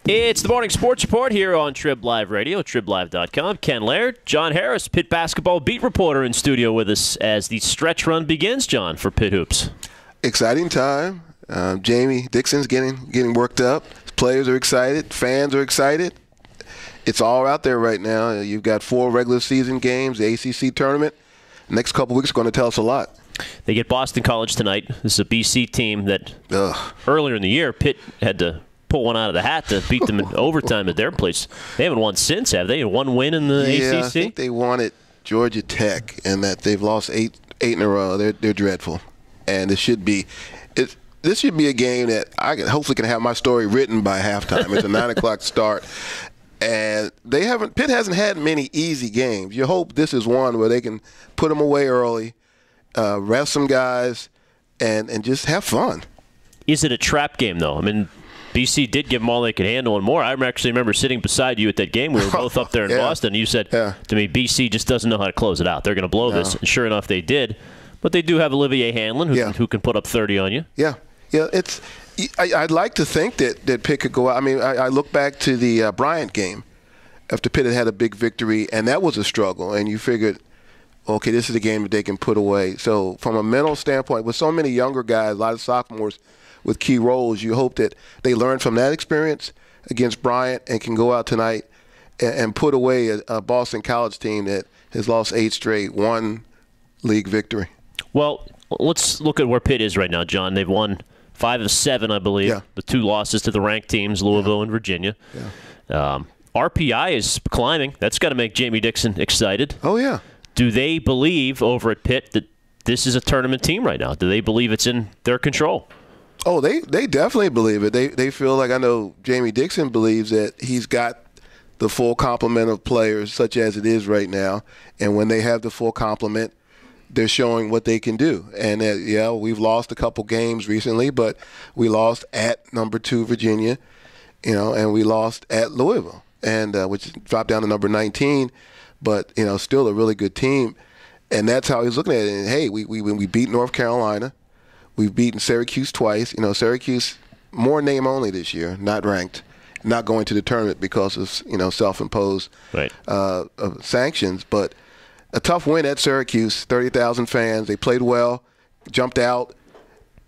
It's the Morning Sports Report here on TribLIVE Radio, TribLIVE.com. Ken Laird, John Harris, Pitt basketball beat reporter in studio with us as the stretch run begins, John, for Pitt Hoops. Exciting time. Jamie Dixon's getting worked up. Players are excited. Fans are excited. It's all out there right now. You've got 4 regular season games, the ACC tournament. Next couple weeks are going to tell us a lot. They get Boston College tonight. This is a BC team that earlier in the year, Pitt had to pull one out of the hat to beat them in overtime at their place. They haven't won since, have they? One win in the ACC? I think they won at Georgia Tech, and that they've lost eight in a row. They're dreadful, and this should be a game that I hopefully can have my story written by halftime. It's a 9 o'clock start, and Pitt hasn't had many easy games. You hope this is one where they can put them away early, rest some guys, and just have fun. Is it a trap game though? I mean, BC did give them all they could handle and more. I actually remember sitting beside you at that game. We were both up there in Boston. You said to me, BC just doesn't know how to close it out. They're going to blow this. And sure enough, they did. But they do have Olivier Hanlon who can put up 30 on you. Yeah. I'd like to think that Pitt could go out. I mean, I look back to the Bryant game after Pitt had a big victory, and that was a struggle. And you figured, okay, this is a game that they can put away. So from a mental standpoint, with so many younger guys, a lot of sophomores with key roles, you hope that they learn from that experience against Bryant and can go out tonight and put away a Boston College team that has lost 8 straight, 1 league victory. Well, let's look at where Pitt is right now, John. They've won 5 of 7, I believe. Yeah. The 2 losses to the ranked teams, Louisville and Virginia. Yeah. RPI is climbing. That's got to make Jamie Dixon excited. Oh, yeah. Do they believe over at Pitt that this is a tournament team right now? Do they believe it's in their control? Oh, they definitely believe it. They feel like, I know Jamie Dixon believes that he's got the full complement of players such as it is right now. And when they have the full complement, they're showing what they can do. And, we've lost a couple games recently, but we lost at number 2 Virginia, and we lost at Louisville, and which dropped down to number 19, but, still a really good team. And that's how he's looking at it. And, hey, we beat North Carolina. We've beaten Syracuse twice. Syracuse, more name only this year, not ranked, not going to the tournament because of, self-imposed sanctions. But a tough win at Syracuse, 30,000 fans. They played well, jumped out,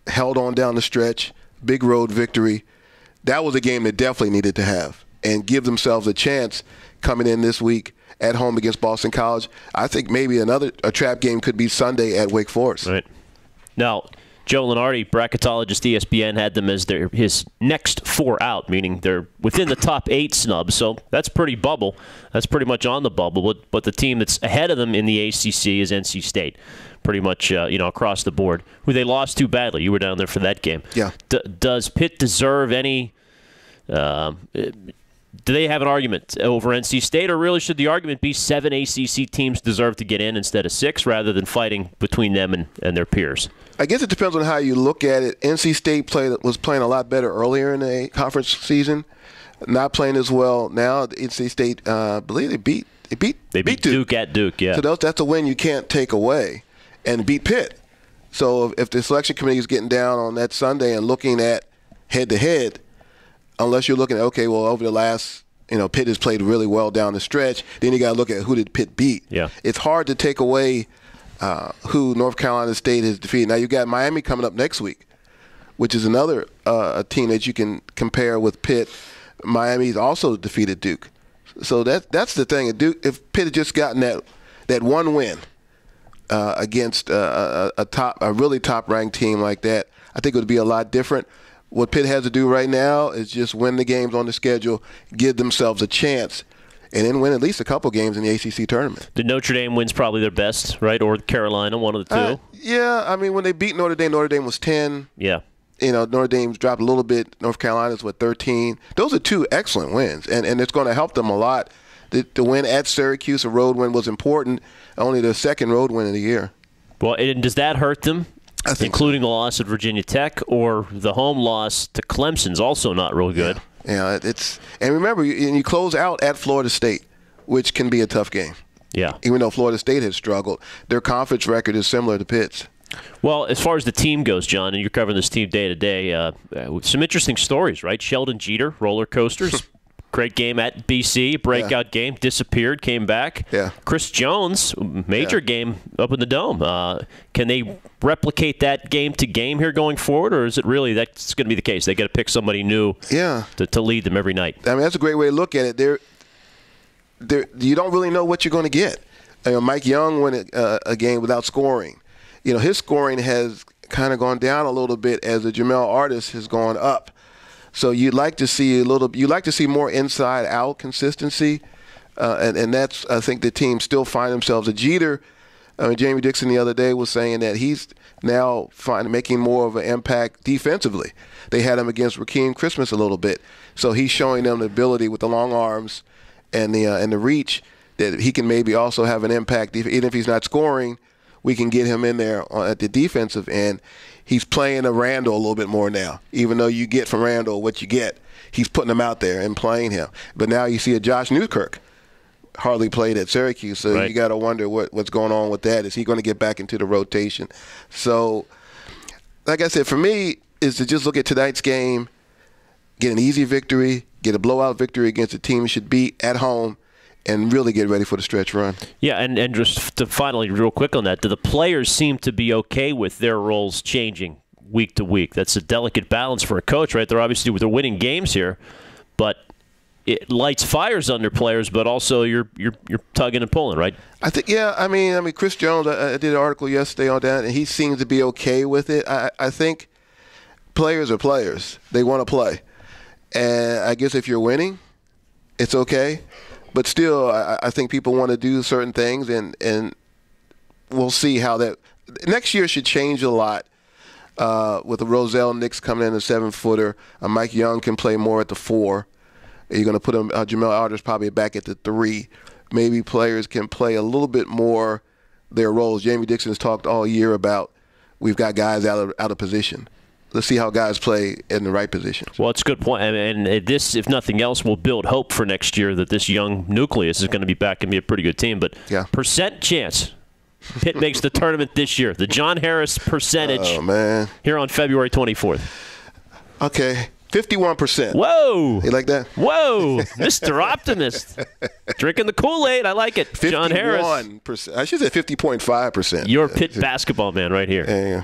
held on down the stretch, big road victory. That was a game they definitely needed to have and give themselves a chance coming in this week at home against Boston College. I think maybe a trap game could be Sunday at Wake Forest. Right. Now, Joe Lenardi, bracketologist ESPN, had them as his next 4 out, meaning they're within the top 8 snubs. So that's pretty bubble. That's pretty much on the bubble. But the team that's ahead of them in the ACC is NC State, pretty much across the board, who they lost to badly. You were down there for that game. Yeah. Does Pitt deserve any? Do they have an argument over NC State, or really should the argument be 7 ACC teams deserve to get in instead of 6, rather than fighting between them and their peers? I guess it depends on how you look at it. NC State was playing a lot better earlier in the conference season, not playing as well now. NC State, I believe they beat Duke at Duke, yeah. So that's a win you can't take away, and beat Pitt. So if the selection committee is getting down on that Sunday and looking at head-to-head, unless you're looking at, okay, well, over the last, Pitt has played really well down the stretch, then you got to look at who did Pitt beat. Yeah. It's hard to take away who North Carolina State has defeated. Now, you got Miami coming up next week, which is another team that you can compare with Pitt. Miami's also defeated Duke. So that's the thing. If Pitt had just gotten that one win against a really top-ranked team like that, I think it would be a lot different. What Pitt has to do right now is just win the games on the schedule, give themselves a chance, and then win at least a couple games in the ACC tournament. The Notre Dame wins probably their best, right? Or Carolina, one of the 2. Yeah, I mean, when they beat Notre Dame was 10. Yeah. Notre Dame's dropped a little bit. North Carolina's 13. Those are 2 excellent wins, and it's going to help them a lot. The win at Syracuse, a road win, was important. Only the 2nd road win of the year. Well, and does that hurt them? Including the loss at Virginia Tech, or the home loss to Clemson's also not real good. Yeah, and remember, you close out at Florida State, which can be a tough game. Yeah. Even though Florida State has struggled, their conference record is similar to Pitt's. Well, as far as the team goes, John, and you're covering this team day to day, some interesting stories, right? Sheldon Jeter, roller coasters. Great game at BC, breakout game, disappeared, came back. Yeah. Chris Jones, major game up in the Dome. Can they replicate that game to game here going forward, or is it really that's going to be the case? They got to pick somebody new to lead them every night. I mean, that's a great way to look at it. You don't really know what you're going to get. Mike Young went a game without scoring. His scoring has kind of gone down a little bit as the Jamel Artis has gone up. So you'd like to see more inside-out consistency, and that's, I think, the team still find themselves. A Jeter, Jamie Dixon the other day was saying that he's now making more of an impact defensively. They had him against Rakeem Christmas a little bit, so he's showing them the ability with the long arms and the reach that he can maybe also have an impact. Even if he's not scoring, we can get him in there at the defensive end. He's playing a Randall a little bit more now. Even though you get from Randall what you get, he's putting him out there and playing him. But now you see a Josh Newkirk hardly played at Syracuse, so you got to wonder what's going on with that. Is he going to get back into the rotation? So, like I said, for me, is to just look at tonight's game, get an easy victory, get a blowout victory against a team you should beat at home, and really get ready for the stretch run. Yeah, and just to finally, real quick on that, do the players seem to be okay with their roles changing week to week? That's a delicate balance for a coach, right? They're winning games here, but it lights fires under players, but also you're tugging and pulling, right? I think, I mean, Chris Jones, I did an article yesterday on that, and he seems to be okay with it. I think players are players. They want to play. And I guess if you're winning, it's okay. But still, I think people want to do certain things, and we'll see how that – next year should change a lot with the Roselle Nix coming in a 7-footer. Mike Young can play more at the 4. You're going to put him Jamel Artis probably back at the 3. Maybe players can play a little bit more their roles. Jamie Dixon has talked all year about we've got guys out of position. Let's see how guys play in the right positions. Well, it's a good point. And this, if nothing else, will build hope for next year that this young nucleus is going to be back and be a pretty good team. But percent chance Pitt makes the tournament this year. The John Harris percentage here on February 24th. Okay. 51%. Whoa. You like that? Whoa. Mr. Optimist. Drinking the Kool-Aid. I like it. John Harris. 51%. I should say 50.5%. You're Pitt basketball man right here. Yeah.